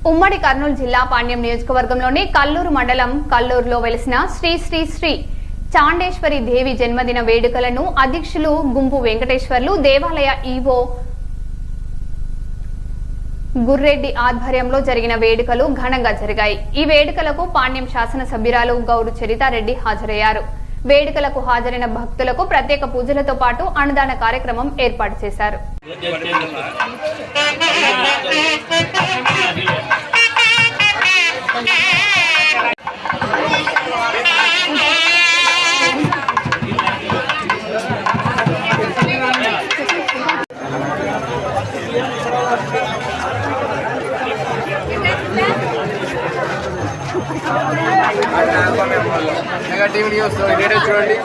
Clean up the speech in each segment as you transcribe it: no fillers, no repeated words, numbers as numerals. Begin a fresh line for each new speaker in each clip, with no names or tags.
ఉమ్మడి కర్నూలు జిల్లా పాణ్యం నియోజకవర్గంలోని కల్లూరు మండలం కల్లూరులో వెలిసిన శ్రీ శ్రీ శ్రీ చాండేశ్వరి దేవి జన్మదిన వేడుకలను అధ్యక్షులు గుంపు వెంకటేశ్వర్లు దేవాలయ ఈవో గుర్రెడ్డి ఆధ్వర్యంలో జరిగిన వేడుకలు ఘనంగా జరిగాయి। ఈ వేడుకలకు పాణ్యం శాసన సభ్యురాలు గౌరు చరితారెడ్డి హాజరయ్యారు। వేడుకలకు హాజరైన భక్తులకు ప్రత్యేక పూజలతో పాటు అన్నదాన కార్యక్రమం ఏర్పాటు చేశారు।
నెగటివ్ న్యూస్ వీడియో చూడండి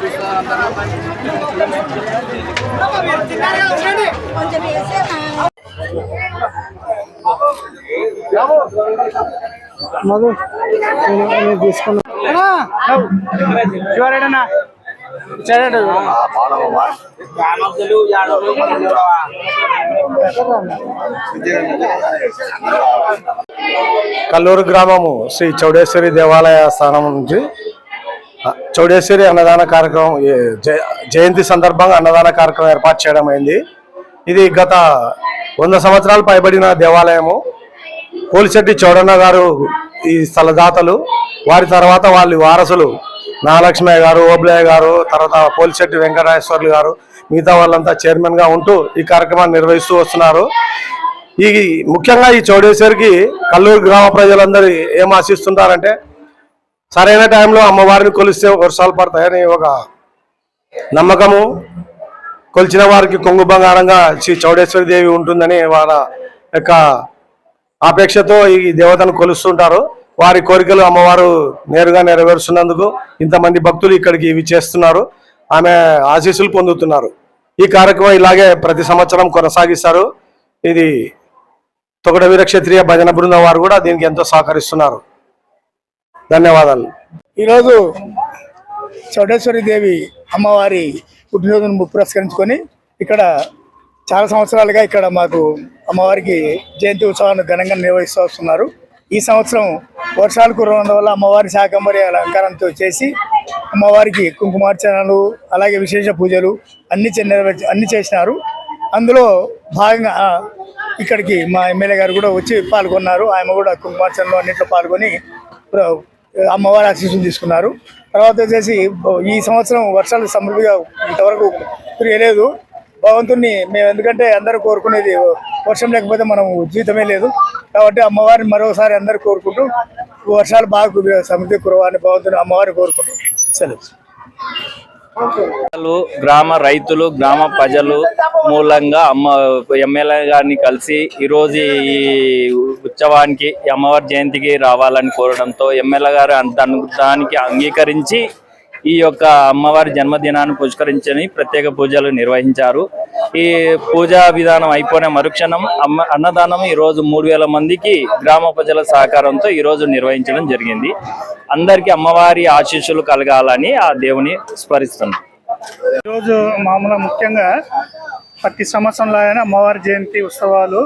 తీసుకున్నా
కల్లూరు గ్రామము శ్రీ చౌడేశ్వరి దేవాలయ స్థానం నుంచి చౌడేశ్వరి అన్నదాన కార్యక్రమం జయంతి సందర్భంగా అన్నదాన కార్యక్రమం ఏర్పాటు చేయడం అయింది। ఇది గత 100 సంవత్సరాలు పైబడిన దేవాలయము। పోలిశెట్టి చౌడన్న గారు ఈ స్థలదాతలు, వారి తర్వాత వాళ్ళ వారసులు నాగలక్ష్మయ్య గారు, ఓబ్లయ్య గారు, తర్వాత పోలిశెట్టి వెంకటేశ్వర్లు గారు, మిగతా వాళ్ళంతా చైర్మన్ గా ఉంటూ ఈ కార్యక్రమాన్ని నిర్వహిస్తూ వస్తున్నారు। ఈ ముఖ్యంగా ఈ చౌడేశ్వరికి కల్లూరు గ్రామ ప్రజలందరూ ఏం ఆశిస్తుంటారంటే సరైన టైంలో అమ్మవారిని కొలిస్తే వర్షాలు పడతాయని ఒక నమ్మకము, కొలిచిన వారికి కొంగు బంగారంగా శ్రీ చౌడేశ్వరి దేవి ఉంటుందని వాళ్ళ యొక్క ఆపేక్షతో ఈ దేవతను కొలుస్తుంటారు। వారి కోరికలు అమ్మవారు నేరుగా నెరవేరుస్తున్నందుకు ఇంతమంది భక్తులు ఇక్కడికి ఇవి చేస్తున్నారు, ఆమె ఆశీస్సులు పొందుతున్నారు। ఈ కార్యక్రమం ఇలాగే ప్రతి సంవత్సరం కొనసాగిస్తారు। ఇది తొగడ వీర క్షత్రియ భజన బృందం వారు కూడా దీనికి ఎంతో సహకరిస్తున్నారు। ధన్యవాదాలు।
ఈరోజు చౌడేశ్వరి దేవి అమ్మవారి పుట్టినరోజును పురస్కరించుకొని ఇక్కడ చాలా సంవత్సరాలుగా ఇక్కడ మాకు అమ్మవారికి జయంతి ఉత్సవాన్ని ఘనంగా నిర్వహిస్తూ వస్తున్నారు। ఈ సంవత్సరం వర్షాలు కురవడం వల్ల అమ్మవారి శాకంబరి అలంకారంతో చేసి అమ్మవారికి కుంకుమార్చనలు అలాగే విశేష పూజలు అన్ని చేసినారు। అందులో భాగంగా ఇక్కడికి మా ఎమ్మెల్యే గారు కూడా వచ్చి పాల్గొన్నారు। ఆయన కూడా కుంకుమార్చనలు అన్నింటిలో పాల్గొని అమ్మవారి ఆశీస్సులు తీసుకున్నారు। తర్వాత వచ్చేసి ఈ సంవత్సరం వర్షాలు సమృద్ధిగా ఇంతవరకు కురియలేదు భగవంతుని మేము, ఎందుకంటే అందరూ కోరుకునేది వర్షం లేకపోతే మనం జీవితమే లేదు కాబట్టి అమ్మవారిని మరోసారి అందరూ కోరుకుంటూ వర్షాలు బాగా సమృద్ధి కురవాలని భగవంతుని అమ్మవారిని కోరుకుంటూ సెలవు।
గ్రామ రైతులు, గ్రామ ప్రజలు మూలంగా ఎమ్మెల్యే గారిని కలిసి ఈరోజు ఈ ఉత్సవానికి అమ్మవారి జయంతికి రావాలని కోరడంతో ఎమ్మెల్యే గారు దానికి అంగీకరించి ఈ యొక్క అమ్మవారి జన్మదినాన్ని పురస్కరించని ప్రత్యేక పూజలు నిర్వహించారు। ఈ పూజా విధానం అయిపోయిన మరుక్షణం అన్నదానం ఈరోజు 3000 మందికి గ్రామ ప్రజల సహకారంతో ఈరోజు నిర్వహించడం జరిగింది। అందరికీ అమ్మవారి ఆశీస్సులు కలగాలని ఆ దేవుని స్మరిస్తున్నాం।
ఈరోజు మామూలుగా ముఖ్యంగా ప్రతి సంవత్సరంలాగానే అమ్మవారి జయంతి ఉత్సవాలు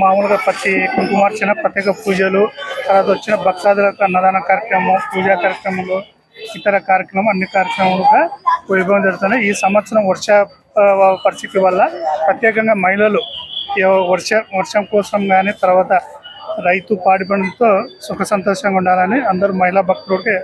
మామూలుగా ప్రతి కుంకుమార్చన, ప్రత్యేక పూజలు, తర్వాత వచ్చిన భక్తాదులకు అన్నదాన కార్యక్రమం, పూజా కార్యక్రమాలు, ఇతర కార్యక్రమం అన్ని కార్యక్రమాలుగా వైభవం జరుగుతున్నాయి। ఈ సంవత్సరం వర్ష పరిస్థితి వల్ల ప్రత్యేకంగా మహిళలు వర్షం కోసం కానీ తర్వాత రైతు పాడి పంటలతో సుఖ సంతోషంగా ఉండాలని అందరూ మహిళా భక్తులకి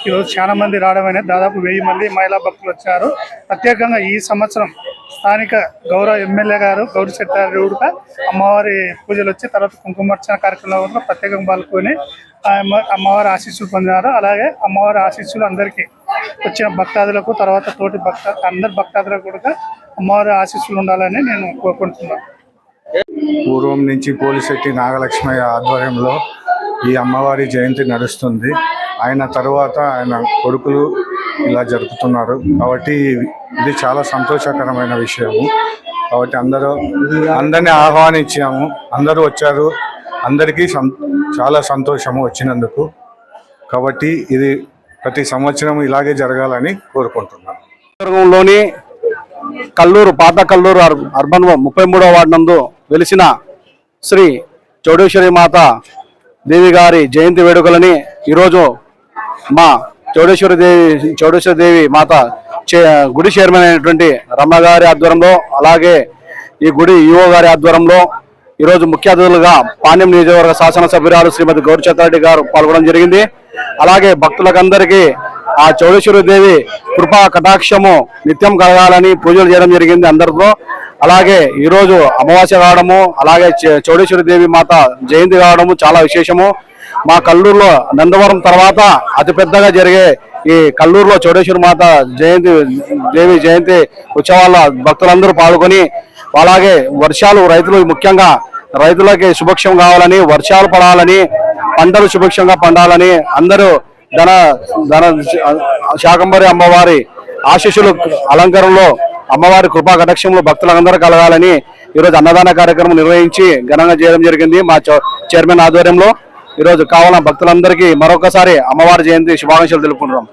ఈరోజు చాలా మంది రావడమైనా దాదాపు 1000 మంది మహిళా భక్తులు వచ్చారు। ప్రత్యేకంగా ఈ సంవత్సరం స్థానిక గౌరవ ఎమ్మెల్యే గారు గౌరీ సెట్టారెడ్డి అమ్మవారి పూజలు వచ్చి తర్వాత కుంకుమార్చన కార్యక్రమంలో ప్రత్యేకంగా పాల్గొని అమ్మవారి ఆశీస్సులు పొందినారు। అలాగే అమ్మవారి ఆశీస్సులు అందరికీ వచ్చిన భక్తాదులకు తర్వాత తోటి అందరి భక్తాదులకు కూడా అమ్మవారి ఆశీస్సులు ఉండాలని నేను కోరుకుంటున్నాను।
పూర్వం నుంచి పోలిశెట్టి నాగలక్ష్మయ్య ఆధ్వర్యంలో ఈ అమ్మవారి జయంతి నడుస్తుంది। ఆయన తరువాత ఆయన కొడుకులు ఇలా జరుపుతున్నారు కాబట్టి ఇది చాలా సంతోషకరమైన విషయము। కాబట్టి అందరినీ ఆహ్వానించాము, అందరూ వచ్చారు, అందరికీ చాలా సంతోషము వచ్చినందుకు। కాబట్టి ఇది ప్రతి సంవత్సరం ఇలాగే జరగాలని కోరుకుంటున్నాను।
కల్లూరు పాత కల్లూరు అర్బన్ 33వ వార్డు నందు వెలిసిన శ్రీ చౌడేశ్వరి మాత దేవి గారి జయంతి వేడుకలని ఈరోజు మా చౌడేశ్వరి దేవి మాత గుడి చైర్మన్ అయినటువంటి రమ్మ గారి ఆధ్వర్యంలో, అలాగే ఈ గుడి ఈవో గారి ఆధ్వర్యంలో ఈరోజు ముఖ్య అతిథులుగా పాణ్యం నియోజకవర్గ శాసనసభ్యురాలు శ్రీమతి గౌరి చత్తారెడ్డి గారు పాల్గొనడం జరిగింది. అలాగే భక్తులకందరికీ ఆ చౌడేశ్వరి దేవి కృపా కటాక్షము నిత్యం కలగాలని పూజలు చేయడం జరిగింది అందరితో. అలాగే ఈరోజు అమావాస్య కావడము, అలాగే చౌడేశ్వరి దేవి మాత జయంతి కావడము చాలా విశేషము. మా కల్లూరులో నందవరం తర్వాత అతిపెద్దగా జరిగే ఈ కల్లూరులో చౌడేశ్వరి మాత దేవి జయంతి ఉత్సవాల్లో భక్తులందరూ పాల్గొని, అలాగే వర్షాలు ముఖ్యంగా రైతులకి సుభిక్షం కావాలని, వర్షాలు పడాలని, పంటలు సుభిక్షంగా పండాలని అందరూ ధన శాకంబరి అమ్మవారి ఆశీస్సులు అలంకరణలో అమ్మవారి కృపా కటాక్షంలో భక్తులందరూ కలగాలని ఈరోజు అన్నదాన కార్యక్రమం నిర్వహించి ఘనంగా చేయడం జరిగింది మా చైర్మన్ ఆధ్వర్యంలో. ఈరోజు కావాలన్న భక్తులందరికీ మరొకసారి అమ్మవారి జయంతి శుభాకాంక్షలు తెలుపుకుంటున్నాం.